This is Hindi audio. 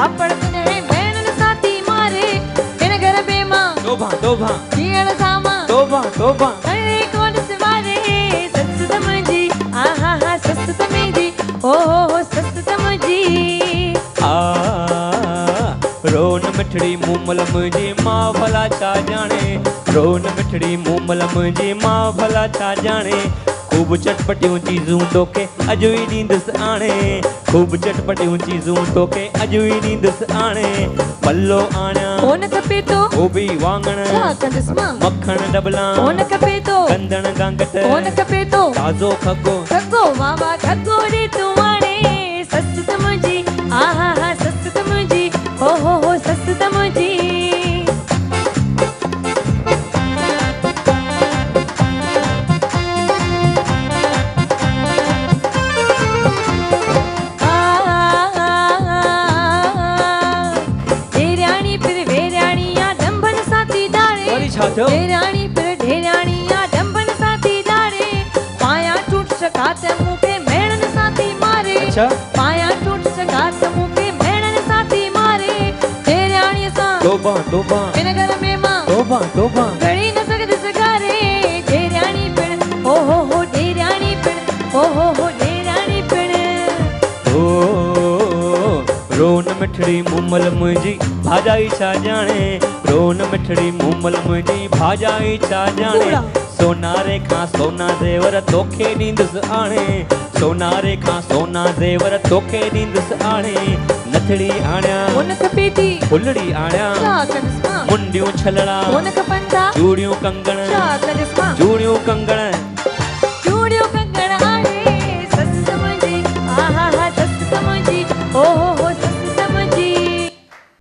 पापड़ ने भेण साथी मारे इन घर बेमा तोबा तोबा जीण सामा तोबा तोबा अरे कौन से मारे सस समझी आहा हा सस समझी ओ हो सस समझी आ रोन मिठड़ी मूमल मुझी माँ भला छा जाने रोन मिठड़ी मूमल मुझी माँ भला छा जाने खूब चटपटियूं चीजूं तोखे अॼु ई ॾींदुसि आणे खूब चटपटियूं चीजूं तोखे अॼु ई ॾींदुसि आणे पल्लो आणियां कौन खपे तो गोभी वांगण छा कंदसि मां मक्खण डबला कौन खपे तो कंदण गांगट कौन खपे तो ताज़ो खगो खगो वाह खगो रे तू आणे सस समझी आहा हा सस समझी हो सस समझी ढेराणी पर ढेराणी या डंबन साथी दारे पाया टूट सका ते मुके मेणन साथी मारे अच्छा पाया टूट सका ते मुके मेणन साथी मारे ढेराणी सा तोबा तोबा इन घर में मां तोबा तोबा घड़ी न सकद सगारे ढेराणी पिण ओ हो ढेराणी पिण ओ हो ढेराणी पिण ओ रोन मिठड़ी मूमल मुझी भाजाई छा जाने रोन मिठड़ी मूमल मुझी भाजाई छा जाने सोनारे खां सोना जेवर तोखे ॾींदुसि आणे सोनारे खां सोना जेवर तोखे ॾींदुसि आणे नथड़ी आणियां कोन खपे थी फुलड़ी आणियां छा कंदसि मां मुंडियूं छलड़ा कोन खपनि था चूड़ियूं कंगण छा कंदसि मां चूड़ियूं कंगण